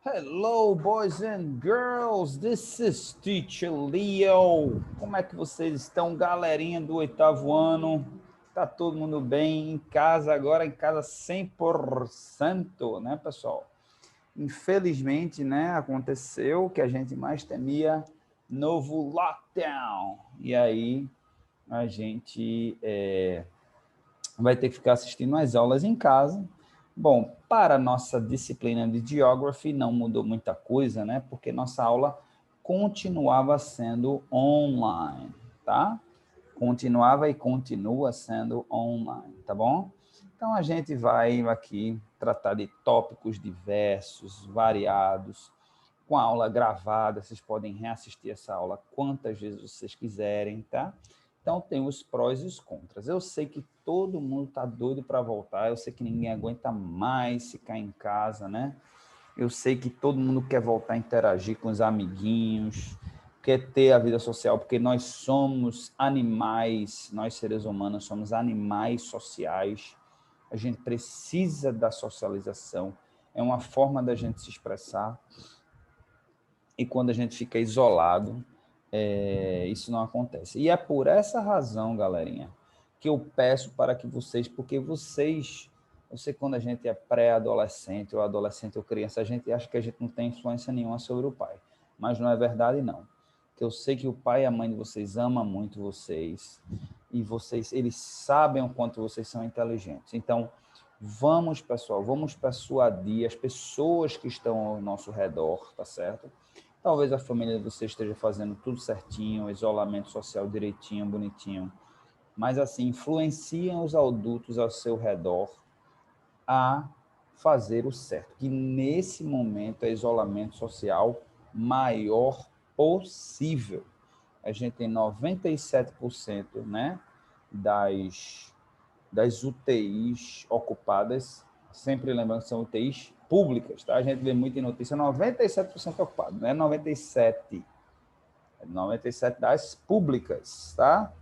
Hello, boys and girls. This is Teacher Leo. Como é que vocês estão, galerinha do oitavo ano? Tá todo mundo bem? Em casa agora, em casa 100%, né, pessoal? Infelizmente, né, aconteceu o que a gente mais temia, novo lockdown. E aí a gente vai ter que ficar assistindo as aulas em casa. Bom, para a nossa disciplina de Geography não mudou muita coisa, né? Porque nossa aula continuava sendo online, tá? Continuava e continua sendo online, tá bom? Então a gente vai aqui tratar de tópicos diversos, variados, com a aula gravada, vocês podem reassistir essa aula quantas vezes vocês quiserem, tá? Então tem os prós e os contras. Eu sei que todo mundo está doido para voltar, eu sei que ninguém aguenta mais ficar em casa, né? Eu sei que todo mundo quer voltar a interagir com os amiguinhos, quer ter a vida social, porque nós somos animais, nós seres humanos somos animais sociais, a gente precisa da socialização, é uma forma da gente se expressar, e quando a gente fica isolado, isso não acontece. E é por essa razão, galerinha, que eu peço para que vocês, porque vocês, eu sei que quando a gente é pré-adolescente, ou adolescente ou criança, a gente acha que a gente não tem influência nenhuma sobre o pai. Mas não é verdade, não. Que eu sei que o pai e a mãe de vocês amam muito vocês, e vocês, eles sabem o quanto vocês são inteligentes. Então, vamos, pessoal, vamos persuadir as pessoas que estão ao nosso redor, tá certo? Talvez a família de você esteja fazendo tudo certinho, isolamento social direitinho, bonitinho, mas assim, influenciam os adultos ao seu redor a fazer o certo, que nesse momento é isolamento social maior possível. A gente tem 97%, né, das UTIs ocupadas, sempre lembrando que são UTIs públicas, tá? A gente vê muito em notícia, 97% ocupado, não é 97%, é 97% das públicas, tá?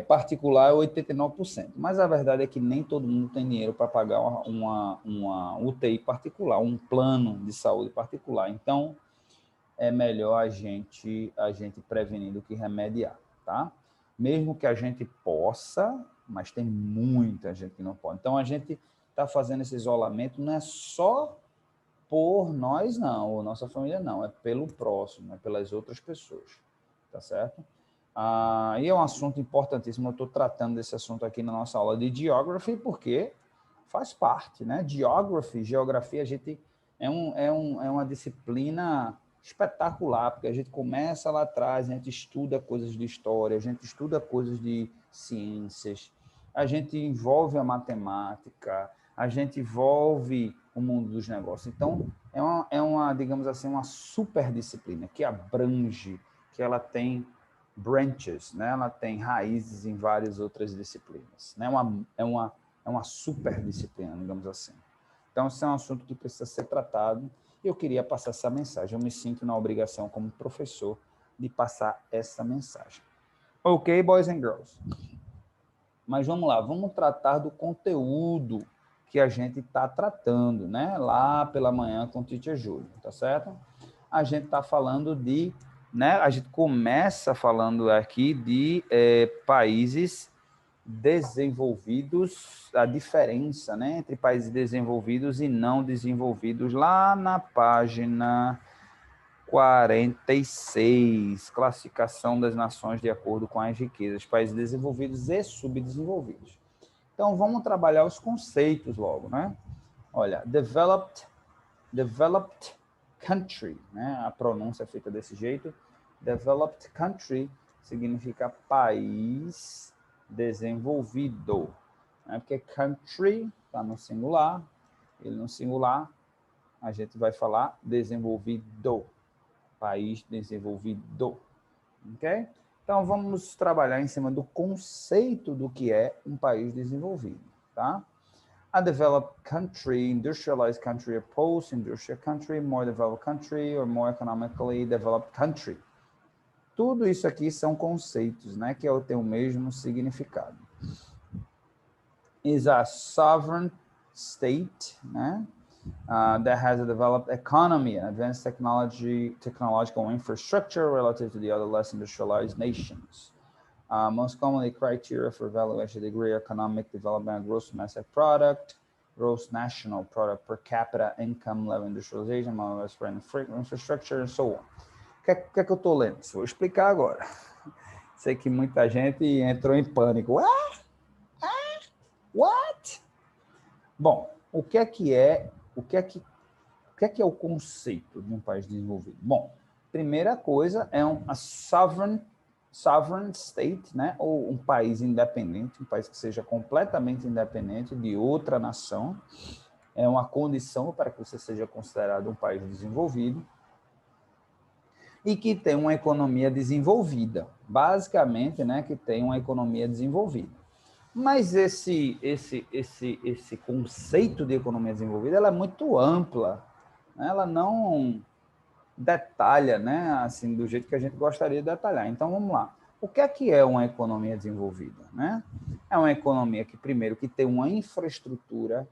Particular é 89%, mas a verdade é que nem todo mundo tem dinheiro para pagar uma UTI particular, um plano de saúde particular, então é melhor a gente prevenir do que remediar, tá? Mesmo que a gente possa, mas tem muita gente que não pode. Então a gente está fazendo esse isolamento não é só por nós não, ou nossa família não, é pelo próximo, é pelas outras pessoas, tá certo? E é um assunto importantíssimo, eu estou tratando desse assunto aqui na nossa aula de Geography, porque faz parte, né? Geografia, a gente é uma disciplina espetacular, porque a gente começa lá atrás, a gente estuda coisas de história, a gente estuda coisas de ciências, a gente envolve a matemática, a gente envolve o mundo dos negócios. Então, digamos assim, uma super disciplina que abrange, que ela tem branches, né? Ela tem raízes em várias outras disciplinas. Né? É uma super disciplina, digamos assim. Então, esse é um assunto que precisa ser tratado e eu queria passar essa mensagem. Eu me sinto na obrigação, como professor, de passar essa mensagem. Ok, boys and girls? Mas vamos lá, vamos tratar do conteúdo que a gente está tratando, né? Lá pela manhã com o Teacher Júlio, tá certo? A gente está falando de, né? A gente começa falando aqui de países desenvolvidos, a diferença, né, entre países desenvolvidos e não desenvolvidos, lá na página 46, classificação das nações de acordo com as riquezas, países desenvolvidos e subdesenvolvidos. Então, vamos trabalhar os conceitos logo, né? Olha, developed country, né? A pronúncia é feita desse jeito. Developed country significa país desenvolvido, né? Porque country está no singular, ele no singular, a gente vai falar desenvolvido, país desenvolvido, ok? Então, vamos trabalhar em cima do conceito do que é um país desenvolvido, tá? A developed country, industrialized country, a post-industrial country, more developed country, or more economically developed country. Tudo isso aqui são conceitos, né, que têm o mesmo significado. Is a sovereign state, né? that has a developed economy and advanced technological infrastructure relative to the other less industrialized nations. Most commonly, criteria for evaluation degree, economic development, gross domestic product, gross national product per capita, income level, industrialization, infrastructure, and so on. O que é que eu estou lendo? Vou explicar agora. Sei que muita gente entrou em pânico. What? Bom, o que é o conceito de um país desenvolvido? Bom, primeira coisa é a sovereign state, né? Ou um país independente, um país que seja completamente independente de outra nação. É uma condição para que você seja considerado um país desenvolvido e que tem uma economia desenvolvida, basicamente, né? Que tem uma economia desenvolvida. Mas esse conceito de economia desenvolvida, ela é muito ampla, né? Ela não detalha, né, assim, do jeito que a gente gostaria de detalhar. Então, vamos lá. O que é uma economia desenvolvida, né? É uma economia que, primeiro, que tem uma infraestrutura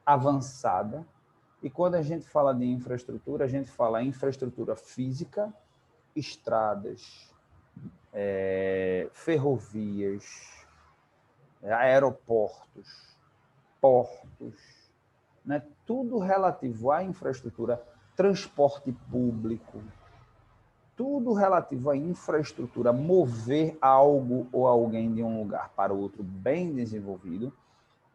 avançada, e quando a gente fala de infraestrutura, a gente fala infraestrutura física, estradas, ferrovias, aeroportos, portos, né? Tudo relativo à infraestrutura, transporte público, tudo relativo à infraestrutura, mover algo ou alguém de um lugar para o outro bem desenvolvido,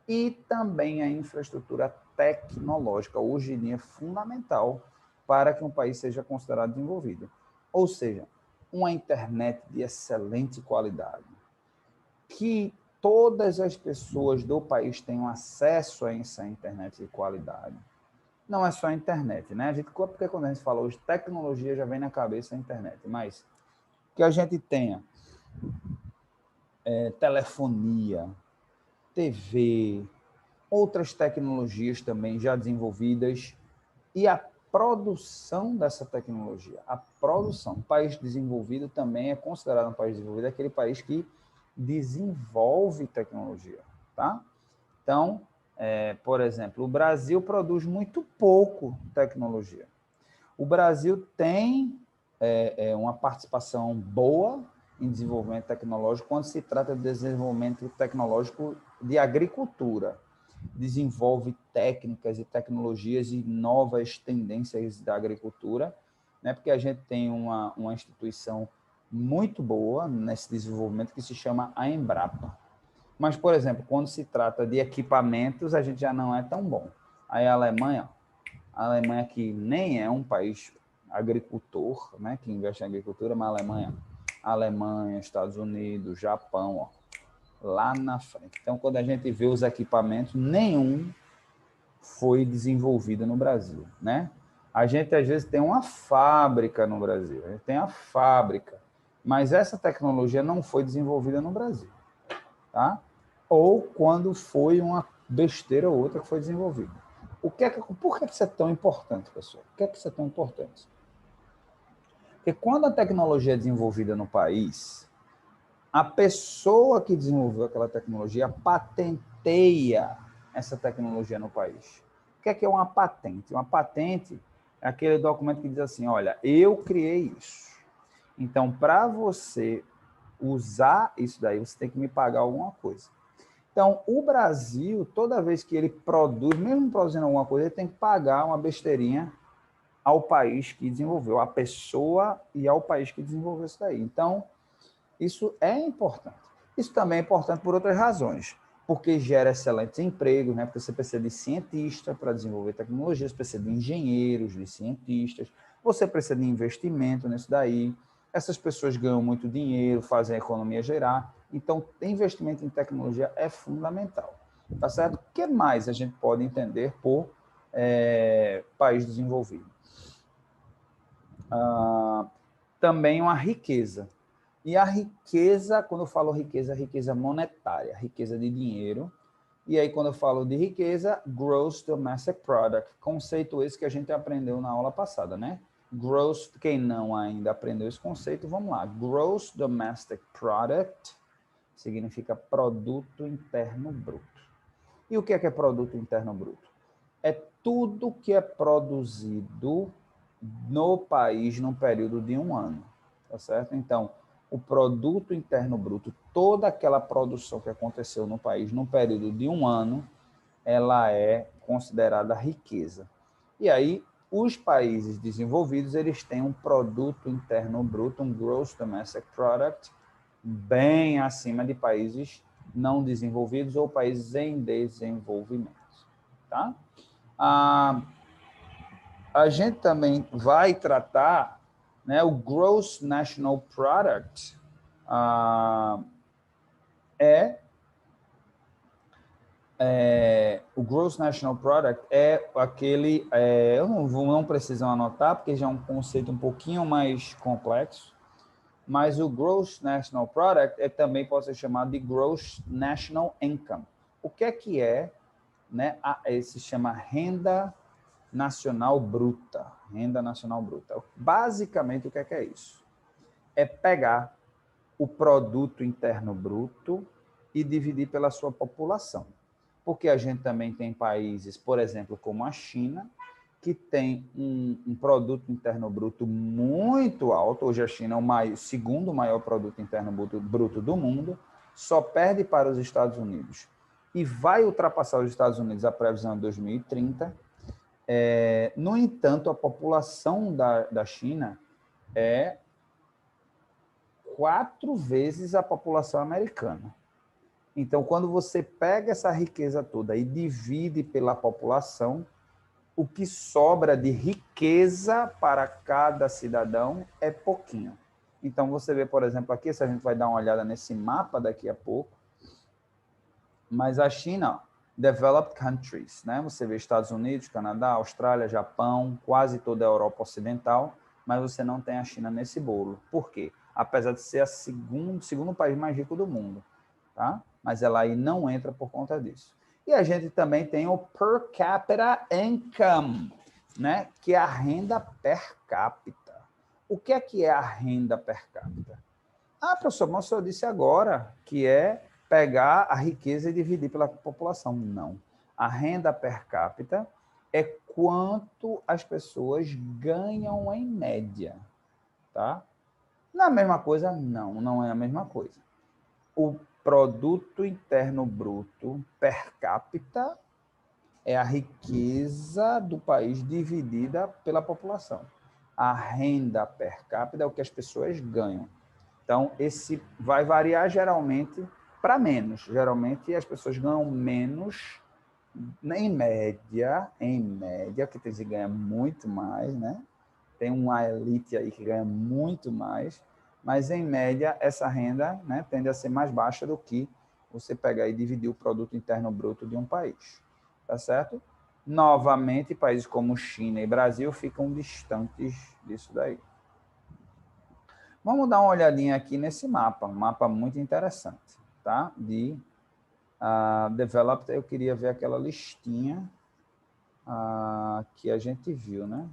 e também a infraestrutura tecnológica, hoje em dia é fundamental para que um país seja considerado desenvolvido. Ou seja, uma internet de excelente qualidade, que todas as pessoas do país tenham acesso a essa internet de qualidade. Não é só a internet, né? Porque quando a gente fala hoje tecnologia, já vem na cabeça a internet, mas que a gente tenha telefonia, TV, outras tecnologias também já desenvolvidas e a produção dessa tecnologia. A produção. Um país desenvolvido também é considerado um país desenvolvido aquele país que desenvolve tecnologia, tá? Então, por exemplo, o Brasil produz muito pouco tecnologia. O Brasil tem uma participação boa em desenvolvimento tecnológico quando se trata de desenvolvimento tecnológico de agricultura. Desenvolve técnicas e tecnologias e novas tendências da agricultura, né? Porque a gente tem uma instituição muito boa nesse desenvolvimento que se chama a Embrapa. Mas, por exemplo, quando se trata de equipamentos, a gente já não é tão bom. Aí a Alemanha que nem é um país agricultor, né, que investe em agricultura, mas a Alemanha, Estados Unidos, Japão, ó, lá na frente. Então, quando a gente vê os equipamentos, nenhum foi desenvolvido no Brasil, né? A gente, às vezes, tem uma fábrica no Brasil, a gente tem a fábrica, mas essa tecnologia não foi desenvolvida no Brasil, tá? Ou quando foi uma besteira ou outra que foi desenvolvida. Por que isso é tão importante, pessoal? Por que isso é tão importante? Porque quando a tecnologia é desenvolvida no país, a pessoa que desenvolveu aquela tecnologia patenteia essa tecnologia no país. O que é uma patente? Uma patente é aquele documento que diz assim, olha, eu criei isso. Então, para você usar isso daí, você tem que me pagar alguma coisa. Então, o Brasil, toda vez que ele produz, mesmo produzindo alguma coisa, ele tem que pagar uma besteirinha ao país que desenvolveu, à pessoa e ao país que desenvolveu isso daí. Então, isso é importante. Isso também é importante por outras razões, porque gera excelentes empregos, né? Porque você precisa de cientistas para desenvolver tecnologia, você precisa de engenheiros, de cientistas, você precisa de investimento nisso daí. Essas pessoas ganham muito dinheiro, fazem a economia gerar. Então, investimento em tecnologia é fundamental. Tá certo? O que mais a gente pode entender por país desenvolvido? Também uma riqueza. E a riqueza, quando eu falo riqueza, riqueza monetária, riqueza de dinheiro. E aí, quando eu falo de riqueza, Gross Domestic Product, conceito esse que a gente aprendeu na aula passada, né? Gross, quem não ainda aprendeu esse conceito, vamos lá. Gross Domestic Product significa produto interno bruto. E o que é produto interno bruto? É tudo que é produzido no país no período de um ano, tá certo? Então, o produto interno bruto, toda aquela produção que aconteceu no país no período de um ano, ela é considerada riqueza. E aí, os países desenvolvidos, eles têm um produto interno bruto, um gross domestic product, bem acima de países não desenvolvidos ou países em desenvolvimento, tá? A gente também vai tratar, né, o Gross National Product, o Gross National Product é aquele, eu não preciso anotar, porque já é um conceito um pouquinho mais complexo, mas o Gross National Product também pode ser chamado de Gross National Income. O que é, né, se chama renda nacional bruta. Renda nacional bruta. Basicamente, o que é isso? É pegar o produto interno bruto e dividir pela sua população. Porque a gente também tem países, por exemplo, como a China, que tem um produto interno bruto muito alto. Hoje a China é o segundo maior produto interno bruto do mundo, só perde para os Estados Unidos. E vai ultrapassar os Estados Unidos a previsão de 2030. No entanto, a população da China é 4 vezes a população americana. Então, quando você pega essa riqueza toda e divide pela população, o que sobra de riqueza para cada cidadão é pouquinho. Então, você vê, por exemplo, aqui, se a gente vai dar uma olhada nesse mapa daqui a pouco, mas a China, developed countries, né? Você vê Estados Unidos, Canadá, Austrália, Japão, quase toda a Europa Ocidental, mas você não tem a China nesse bolo. Por quê? Apesar de ser o segundo país mais rico do mundo, tá? Mas ela aí não entra por conta disso. E a gente também tem o per capita income, né? Que é a renda per capita. O que é a renda per capita? Professor, mas o senhor disse agora que é pegar a riqueza e dividir pela população. Não. A renda per capita é quanto as pessoas ganham em média, tá? Não é a mesma coisa? Não é a mesma coisa. O produto interno bruto per capita é a riqueza do país dividida pela população. A renda per capita é o que as pessoas ganham. Então, esse vai variar geralmente para menos. Geralmente, as pessoas ganham menos, em média, que tem que ganhar muito mais, né? Tem uma elite aí que ganha muito mais, mas, em média, essa renda, né, tende a ser mais baixa do que você pegar e dividir o produto interno bruto de um país. Tá certo? Novamente, países como China e Brasil ficam distantes disso daí. Vamos dar uma olhadinha aqui nesse mapa, um mapa muito interessante, tá? De Developed, eu queria ver aquela listinha que a gente viu, né?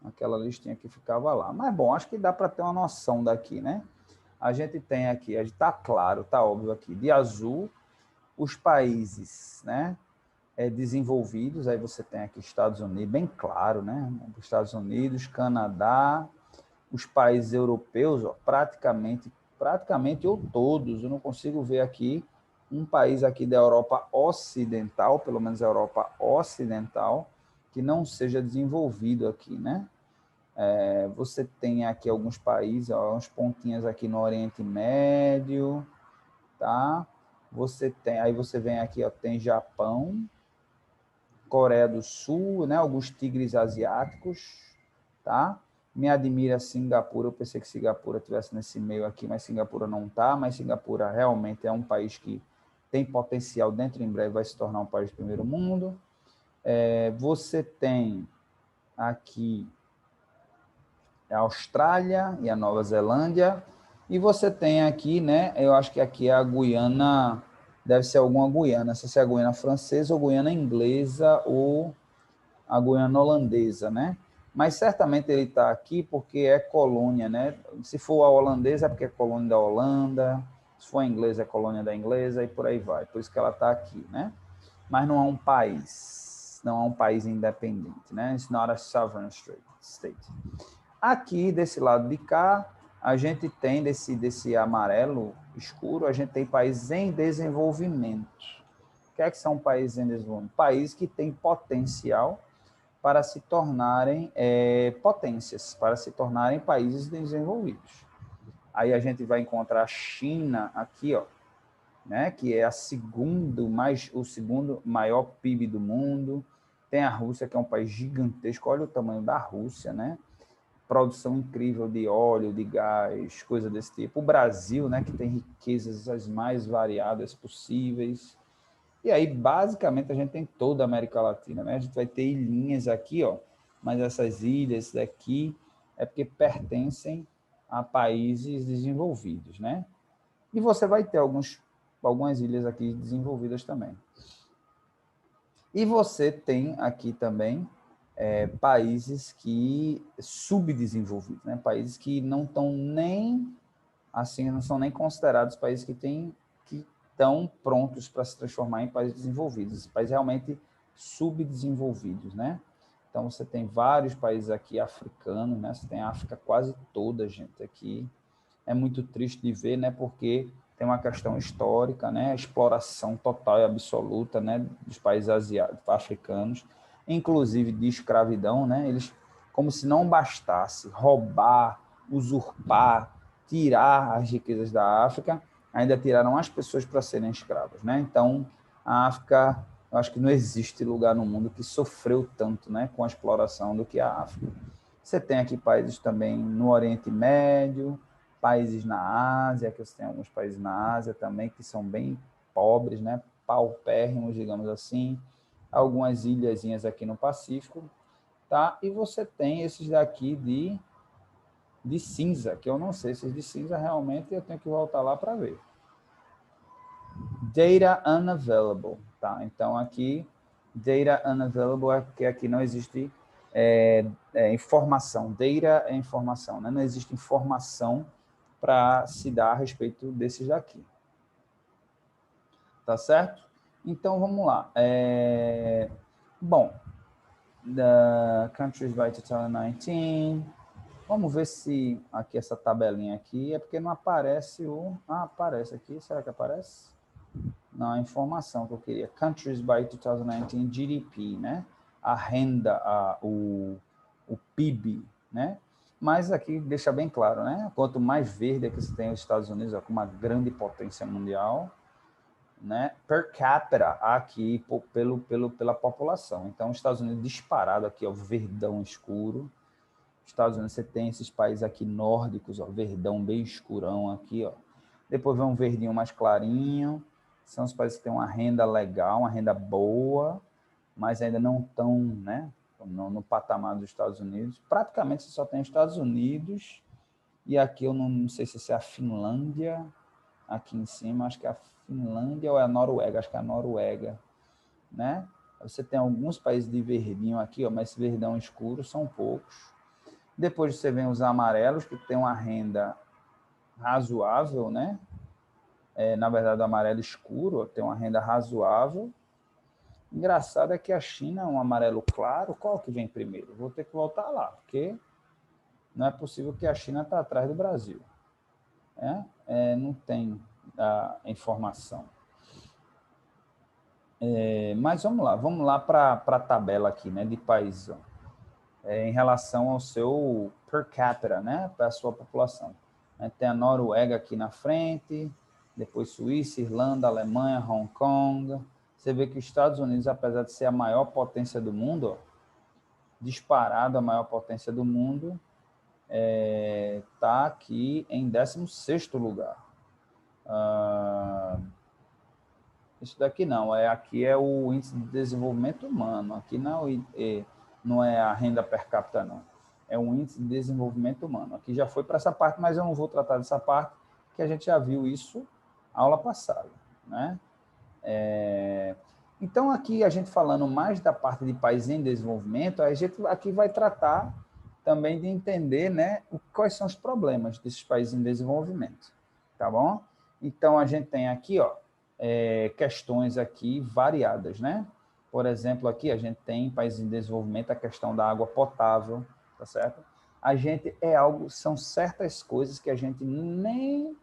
Aquela listinha que ficava lá. Mas, bom, acho que dá para ter uma noção daqui, né? A gente tem aqui, está claro, está óbvio aqui, de azul, os países, né? Desenvolvidos, aí você tem aqui Estados Unidos, bem claro, né? Estados Unidos, Canadá, os países europeus, ó, praticamente ou todos, eu não consigo ver aqui um país aqui da Europa Ocidental, pelo menos a Europa Ocidental, que não seja desenvolvido aqui, né? Você tem aqui alguns países, ó, uns pontinhos aqui no Oriente Médio, tá? Aí você vem aqui, ó, tem Japão, Coreia do Sul, né? Alguns tigres asiáticos, tá? Me admira Singapura, eu pensei que Singapura estivesse nesse meio aqui, mas Singapura não está, mas Singapura realmente é um país que tem potencial, dentro em breve vai se tornar um país de primeiro mundo. Você tem aqui a Austrália e a Nova Zelândia, e você tem aqui, né, eu acho que aqui é a Guiana, deve ser alguma Guiana, não sei se é a Guiana francesa ou Guiana inglesa ou a Guiana holandesa, né? Mas certamente ele está aqui porque é colônia, né? Se for a holandesa é porque é colônia da Holanda, se for a inglesa é colônia da inglesa e por aí vai. Por isso que ela está aqui, né? mas não é um país. Não é um país independente, né? It's not a sovereign state. Aqui, desse lado de cá, a gente tem, desse amarelo escuro, a gente tem países em desenvolvimento. O que é que são países em desenvolvimento? Países que têm potencial para se tornarem potências, para se tornarem países desenvolvidos. Aí a gente vai encontrar a China aqui, ó, né, que é o segundo maior PIB do mundo. Tem a Rússia, que é um país gigantesco. Olha o tamanho da Rússia, né? Produção incrível de óleo, de gás, coisa desse tipo. O Brasil, né, que tem riquezas as mais variadas possíveis. E aí, basicamente, a gente tem toda a América Latina, né? A gente vai ter ilhinhas aqui, ó, mas essas ilhas daqui é porque pertencem a países desenvolvidos, né? E você vai ter algumas ilhas aqui desenvolvidas também. E você tem aqui também países que subdesenvolvidos, né? Países que não estão nem assim, não são nem considerados países que estão prontos para se transformar em países desenvolvidos, países realmente subdesenvolvidos, né? Então você tem vários países aqui africanos, né? Você tem a África quase toda, gente, aqui. É muito triste de ver, né? Porque tem uma questão histórica, né? A exploração total e absoluta, né? Dos países asiáticos, africanos, inclusive de escravidão, né? Eles, como se não bastasse roubar, usurpar, tirar as riquezas da África, ainda tiraram as pessoas para serem escravas, né? Então, a África, eu acho que não existe lugar no mundo que sofreu tanto, né? Com a exploração do que a África. Você tem aqui países também no Oriente Médio, países na Ásia, que você tem alguns países na Ásia também que são bem pobres, né? Paupérrimos, digamos assim. Algumas ilhazinhas aqui no Pacífico, tá? E você tem esses daqui de cinza, que eu não sei se de cinza realmente eu tenho que voltar lá para ver. Data unavailable, tá? Então aqui, data unavailable é porque aqui não existe informação. Data é informação, né? Não existe informação para se dar a respeito desses daqui. Tá certo? Então, vamos lá. Bom, the countries by 2019. Vamos ver se aqui essa tabelinha aqui, é porque não aparece o... Ah, aparece aqui. Será que aparece? Não, a informação que eu queria. Countries by 2019 GDP, né? A renda, o PIB, né? Mas aqui deixa bem claro, né? Quanto mais verde é que você tem os Estados Unidos, ó, com uma grande potência mundial, né? Per capita aqui pela população. Então, os Estados Unidos disparado aqui, ó, verdão escuro. Estados Unidos você tem esses países aqui nórdicos, ó, verdão bem escurão aqui, ó. Depois vem um verdinho mais clarinho. São os países que têm uma renda legal, uma renda boa, mas ainda não estão, né, no patamar dos Estados Unidos. Praticamente você só tem os Estados Unidos e aqui eu não sei se é a Finlândia, aqui em cima, acho que é a Finlândia ou é a Noruega, acho que é a Noruega, né? Você tem alguns países de verdinho aqui, ó, mas esse verdão escuro são poucos. Depois você vem os amarelos, que tem uma renda razoável, né? Na verdade, o amarelo escuro tem uma renda razoável. Engraçado é que a China é um amarelo claro. Qual que vem primeiro? Vou ter que voltar lá, porque não é possível que a China está atrás do Brasil. Não tem a informação. Mas vamos lá para a tabela aqui, né, de país, em relação ao seu per capita, né, para a sua população. Tem a Noruega aqui na frente, depois Suíça, Irlanda, Alemanha, Hong Kong. Você vê que os Estados Unidos, apesar de ser a maior potência do mundo, disparado a maior potência do mundo, está aqui em 16º lugar. Isso daqui não, aqui é o índice de desenvolvimento humano, aqui não é a renda per capita, não. É o índice de desenvolvimento humano. Aqui já foi para essa parte, mas eu não vou tratar dessa parte, que a gente já viu isso na aula passada, né? Então, aqui a gente falando mais da parte de países em desenvolvimento, a gente aqui vai tratar também de entender, né, quais são os problemas desses países em desenvolvimento, tá bom? Então, a gente tem aqui, ó, questões aqui variadas, né? Por exemplo, aqui a gente tem em países em desenvolvimento a questão da água potável, tá certo? A gente são certas coisas que a gente nem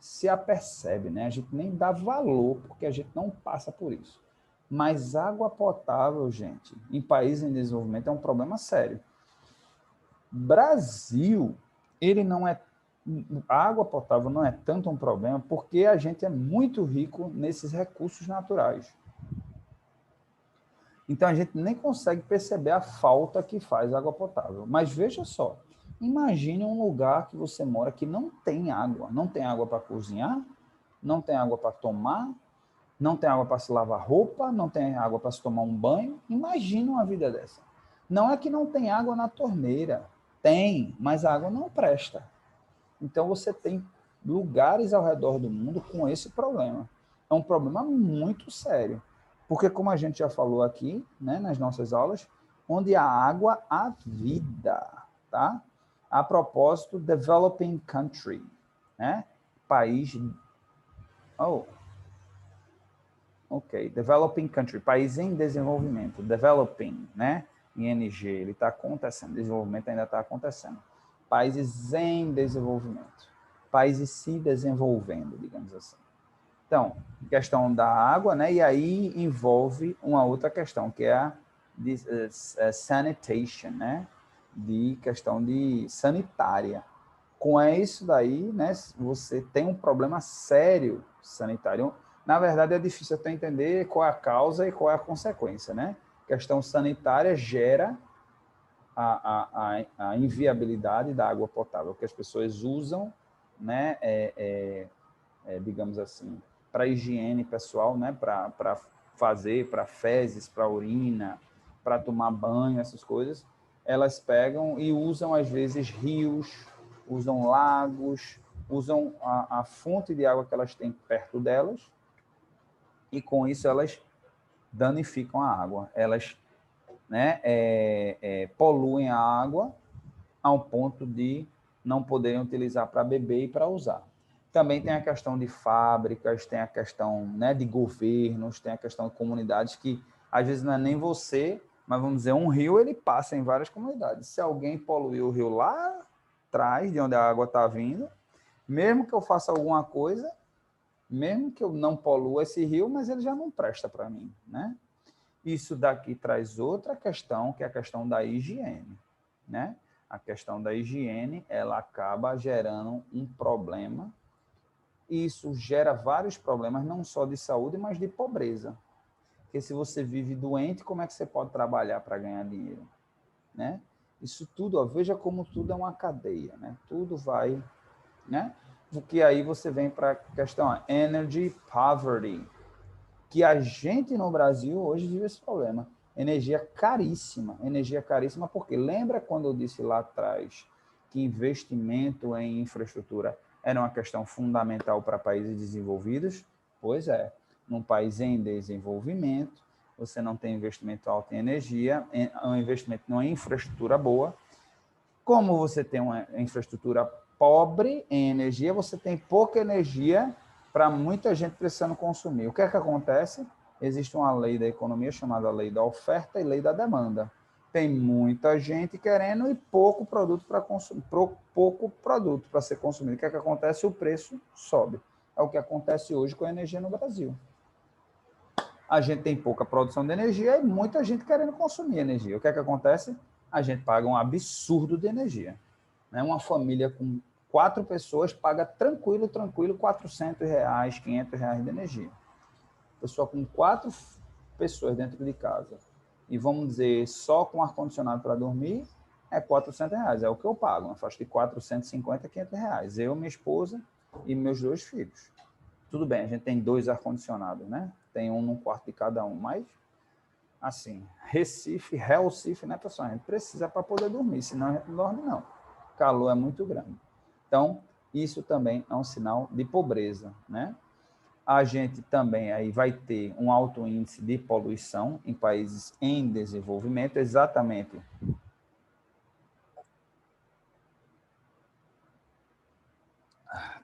se apercebe, né? A gente nem dá valor porque a gente não passa por isso. Mas água potável, gente, em países em desenvolvimento é um problema sério. Brasil, ele não é a água potável não é tanto um problema porque a gente é muito rico nesses recursos naturais. Então a gente nem consegue perceber a falta que faz água potável. Mas veja só, imagine um lugar que você mora que não tem água para cozinhar, não tem água para tomar, não tem água para se lavar roupa, não tem água para se tomar um banho. Imagina uma vida dessa. Não é que não tem água na torneira, tem, mas a água não presta. Então você tem lugares ao redor do mundo com esse problema. É um problema muito sério. Porque, como a gente já falou aqui, né, nas nossas aulas, onde a água há vida, tá? A propósito, developing country, né? País... Oh, ok. Developing country, país em desenvolvimento. Developing, né? ING, ele está acontecendo. Desenvolvimento ainda está acontecendo. Países em desenvolvimento. Países se desenvolvendo, digamos assim. Então, questão da água, né? E aí envolve uma outra questão, que é a de, sanitation, né? De questão de sanitária. Com isso daí, né? Você tem um problema sério sanitário. Na verdade, é difícil até entender qual é a causa e qual é a consequência, né? Questão sanitária gera a inviabilidade da água potável, que as pessoas usam, né? Digamos assim, para higiene pessoal, né? Para fazer, para fezes, para urina, para tomar banho, essas coisas, elas pegam e usam, às vezes, rios, usam lagos, usam a fonte de água que elas têm perto delas, e com isso elas danificam a água. Elas, né, poluem a água ao ponto de não poderem utilizar para beber e para usar. Também tem a questão de fábricas, tem a questão, né, de governos, tem a questão de comunidades que, às vezes, não é nem você, mas vamos dizer, um rio ele passa em várias comunidades. Se alguém poluir o rio lá atrás, de onde a água está vindo, mesmo que eu faça alguma coisa, mesmo que eu não polua esse rio, mas ele já não presta para mim, né? Isso daqui traz outra questão, que é a questão da higiene, né? A questão da higiene, ela acaba gerando um problema. E isso gera vários problemas, não só de saúde, mas de pobreza. Porque se você vive doente, como é que você pode trabalhar para ganhar dinheiro, né? Isso tudo, ó, veja como tudo é uma cadeia, né? Tudo vai, né? Porque aí você vem para a questão, ó, energy poverty, que a gente no Brasil hoje vive esse problema. Energia caríssima, porque lembra quando eu disse lá atrás que investimento em infraestrutura era uma questão fundamental para países desenvolvidos? Pois é, num país em desenvolvimento, você não tem investimento alto em energia, um investimento numa infraestrutura boa. Como você tem uma infraestrutura pobre em energia, você tem pouca energia para muita gente precisando consumir. O que é que acontece? Existe uma lei da economia chamada lei da oferta e lei da demanda. Tem muita gente querendo e pouco produto para consumir, pouco produto para ser consumido. O que é que acontece? O preço sobe. É o que acontece hoje com a energia no Brasil. A gente tem pouca produção de energia e muita gente querendo consumir energia. O que é que acontece? A gente paga um absurdo de energia. Né? Uma família com 4 pessoas paga tranquilo, R$ 400, R$ 500 de energia. Pessoa com 4 pessoas dentro de casa e vamos dizer só com ar-condicionado para dormir, é R$ 400. É o que eu pago, uma faixa de 450 a R$ 500. Eu, minha esposa e meus 2 filhos. Tudo bem, a gente tem 2 ar-condicionados, né? Tem um num quarto de cada um, mas assim, Recife, né, pessoal? A gente precisa para poder dormir, senão a gente não dorme, não. O calor é muito grande. Então, isso também é um sinal de pobreza, né? A gente também aí vai ter um alto índice de poluição em países em desenvolvimento, exatamente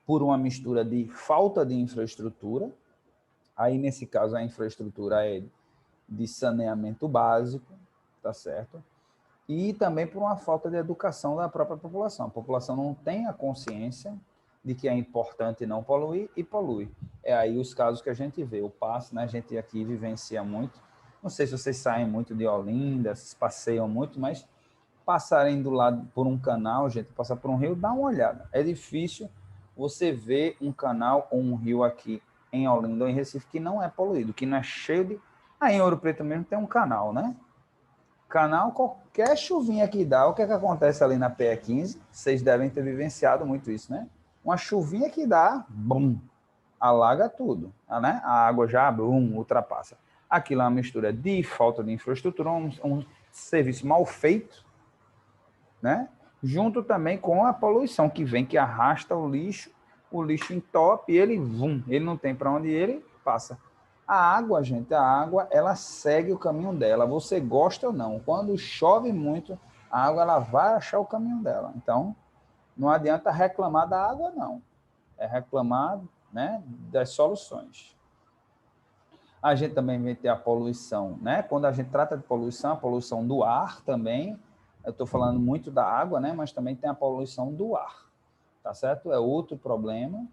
por uma mistura de falta de infraestrutura, Aí, nesse caso, a infraestrutura é de saneamento básico, tá certo? E também por uma falta de educação da própria população. A população não tem a consciência de que é importante não poluir e polui. É aí os casos que a gente vê. O passo, né, a gente aqui vivencia muito. Não sei se vocês saem muito de Olinda, se passeiam muito, mas passarem do lado por um canal, gente, passar por um rio, dá uma olhada. É difícil você ver um canal ou um rio aqui em Olinda ou em Recife que não é poluído, que não é cheio de... Aí em Ouro Preto mesmo tem um canal, né? Canal, qualquer chuvinha que dá, o que é que acontece ali na PE15? Vocês devem ter vivenciado muito isso, né? Uma chuvinha que dá, bum, alaga tudo, né? A água já, bum, ultrapassa. Aquilo é uma mistura de falta de infraestrutura, um serviço mal feito, né? Junto também com a poluição que vem, que arrasta o lixo entope, e ele, vum, ele não tem para onde ele passa. A água, gente, a água, ela segue o caminho dela, você gosta ou não. Quando chove muito, a água ela vai achar o caminho dela. Então, não adianta reclamar da água, não. É reclamar, né, das soluções. A gente também vai ter a poluição, né? Quando a gente trata de poluição, a poluição do ar também, eu estou falando muito da água, né? Mas também tem a poluição do ar, tá certo? É outro problema,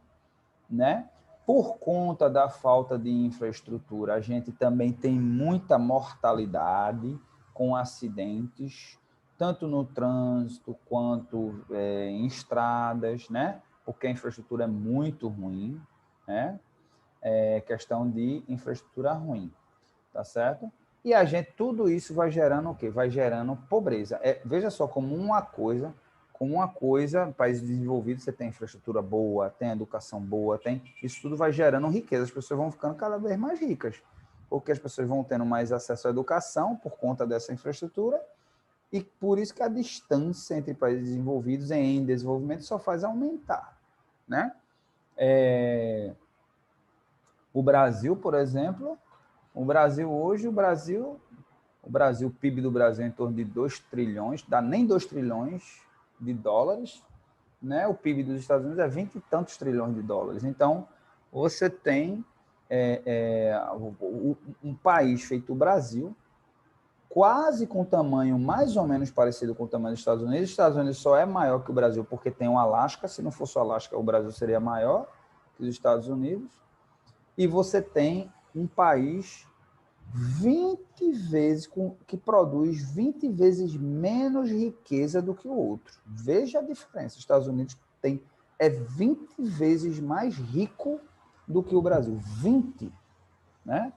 né? Por conta da falta de infraestrutura, a gente também tem muita mortalidade com acidentes, tanto no trânsito quanto em estradas, né? Porque a infraestrutura é muito ruim, né? É questão de infraestrutura ruim, tá certo? E a gente, tudo isso vai gerando o quê? Vai gerando pobreza. Veja só como uma coisa, países desenvolvidos, você tem infraestrutura boa, tem educação boa, tem, isso tudo vai gerando riqueza, as pessoas vão ficando cada vez mais ricas, porque as pessoas vão tendo mais acesso à educação por conta dessa infraestrutura, e por isso que a distância entre países desenvolvidos e em desenvolvimento só faz aumentar, né? O Brasil, por exemplo, o Brasil hoje, o PIB do Brasil é em torno de 2 trilhões, dá nem 2 trilhões de dólares, né? O PIB dos Estados Unidos é 20 e tantos trilhões de dólares. Então, você tem um país feito o Brasil, quase com tamanho mais ou menos parecido com o tamanho dos Estados Unidos. Os Estados Unidos só é maior que o Brasil porque tem o Alasca. Se não fosse o Alasca, o Brasil seria maior que os Estados Unidos. E você tem um país 20 vezes, que produz 20 vezes menos riqueza do que o outro. Veja a diferença. Os Estados Unidos é 20 vezes mais rico do que o Brasil. 20, né?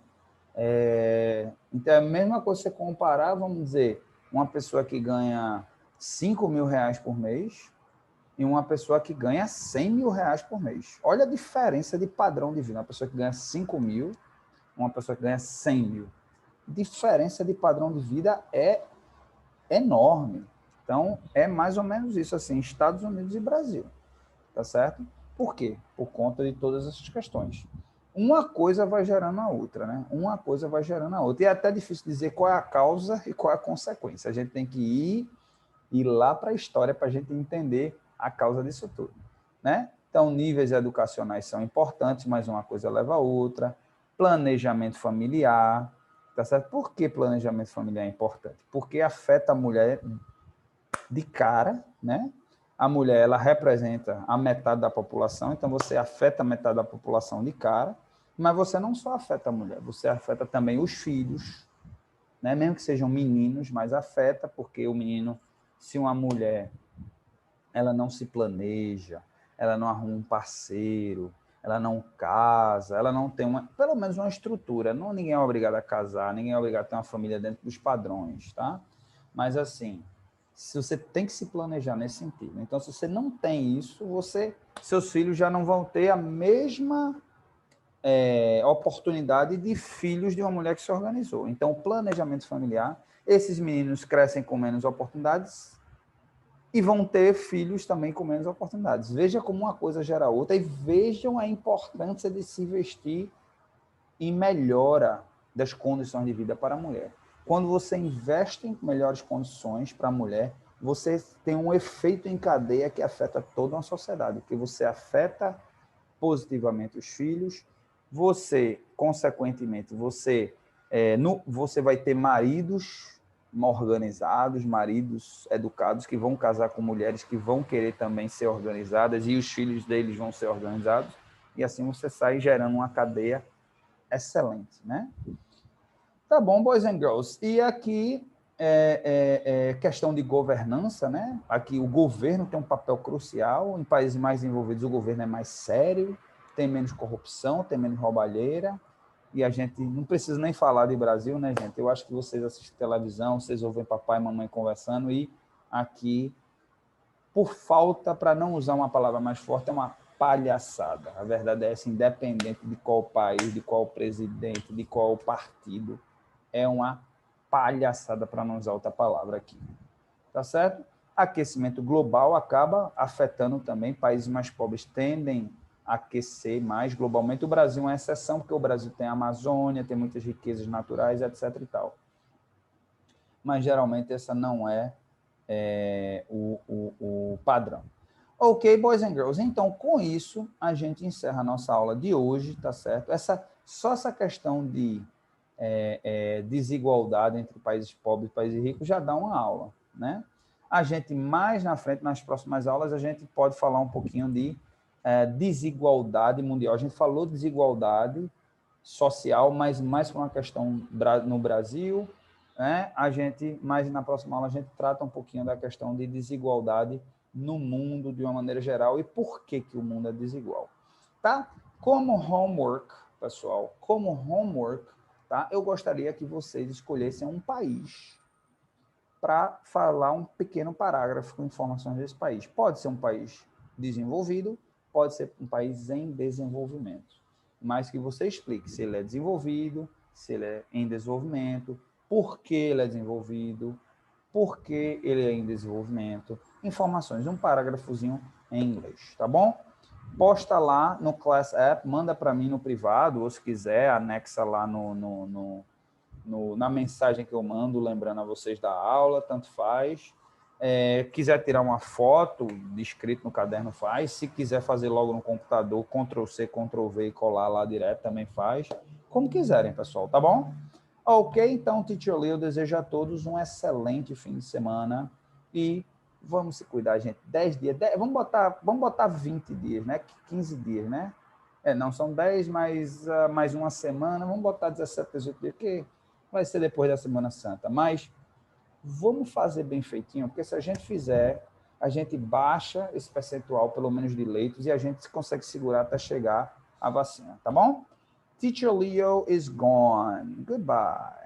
Então, é a mesma coisa você comparar, vamos dizer, uma pessoa que ganha 5 mil reais por mês e uma pessoa que ganha 100 mil reais por mês. Olha a diferença de padrão de vida. Uma pessoa que ganha 5 mil, uma pessoa que ganha 100 mil. Diferença de padrão de vida é enorme. Então, é mais ou menos isso, assim, Estados Unidos e Brasil, tá certo? Por quê? Por conta de todas essas questões. Uma coisa vai gerando a outra, né? Uma coisa vai gerando a outra. E é até difícil dizer qual é a causa e qual é a consequência. A gente tem que ir lá para a história para a gente entender a causa disso tudo, né? Então, níveis educacionais são importantes, mas uma coisa leva a outra. Planejamento familiar, tá certo? Por que planejamento familiar é importante? Porque afeta a mulher de cara, né? A mulher, ela representa a metade da população, então você afeta a metade da população de cara, mas você não só afeta a mulher, você afeta também os filhos, né? Mesmo que sejam meninos, mas afeta, porque o menino, se uma mulher, ela não se planeja, ela não arruma um parceiro, ela não casa, ela não tem pelo menos uma estrutura. Não, ninguém é obrigado a casar, ninguém é obrigado a ter uma família dentro dos padrões, tá? Mas assim, se você tem que se planejar nesse sentido. Então, se você não tem isso, seus filhos já não vão ter a mesma oportunidade de filhos de uma mulher que se organizou. Então, o planejamento familiar, esses meninos crescem com menos oportunidades e vão ter filhos também com menos oportunidades. Veja como uma coisa gera outra e vejam a importância de se investir em melhora das condições de vida para a mulher. Quando você investe em melhores condições para a mulher, você tem um efeito em cadeia que afeta toda uma sociedade, porque você afeta positivamente os filhos, você, consequentemente, você vai ter maridos organizados, maridos educados que vão casar com mulheres que vão querer também ser organizadas e os filhos deles vão ser organizados, e assim você sai gerando uma cadeia excelente, né? Tá bom, boys and girls. E aqui questão de governança, né? Aqui o governo tem um papel crucial. Em países mais desenvolvidos, o governo é mais sério, tem menos corrupção, tem menos roubalheira. E a gente não precisa nem falar de Brasil, né, gente? Eu acho que vocês assistem televisão, vocês ouvem papai e mamãe conversando, e aqui, por falta, para não usar uma palavra mais forte, é uma palhaçada. A verdade é essa, independente de qual país, de qual presidente, de qual partido, é uma palhaçada, para não usar outra palavra aqui. Tá certo? Aquecimento global acaba afetando também, países mais pobres tendem a aquecer mais globalmente. O Brasil é uma exceção, porque o Brasil tem a Amazônia, tem muitas riquezas naturais, etc. e tal. Mas, geralmente, essa não é, o padrão. Ok, boys and girls. Então, com isso, a gente encerra a nossa aula de hoje, tá certo? Só essa questão de desigualdade entre países pobres e países ricos já dá uma aula, né? A gente, mais na frente, nas próximas aulas, a gente pode falar um pouquinho de desigualdade mundial. A gente falou de desigualdade social, mas mais por uma questão no Brasil, né? A gente, mais na próxima aula, a gente trata um pouquinho da questão de desigualdade no mundo de uma maneira geral e por que o mundo é desigual, tá? Como homework, pessoal, tá? Eu gostaria que vocês escolhessem um país para falar um pequeno parágrafo com informações desse país. Pode ser um país desenvolvido, pode ser um país em desenvolvimento. Mas que você explique se ele é desenvolvido, se ele é em desenvolvimento, por que ele é desenvolvido, por que ele é em desenvolvimento, informações, um parágrafozinho em inglês, tá bom? Posta lá no Class App, manda para mim no privado, ou se quiser, anexa lá na mensagem que eu mando, lembrando a vocês da aula, tanto faz. Quiser tirar uma foto de escrito no caderno, faz. Se quiser fazer logo no computador, Ctrl+C, Ctrl+V e colar lá direto, também faz. Como quiserem, pessoal, tá bom? Ok, então, Teacher Leo deseja a todos um excelente fim de semana e vamos se cuidar, gente. 10 dias, vamos botar 20 dias, né? 15 dias, né? Não, são 10 mais uma semana, vamos botar 17, 18 dias, que vai ser depois da Semana Santa, mas vamos fazer bem feitinho, porque se a gente fizer, a gente baixa esse percentual, pelo menos de leitos, e a gente consegue segurar até chegar a vacina, tá bom? Teacher Leo is gone. Goodbye.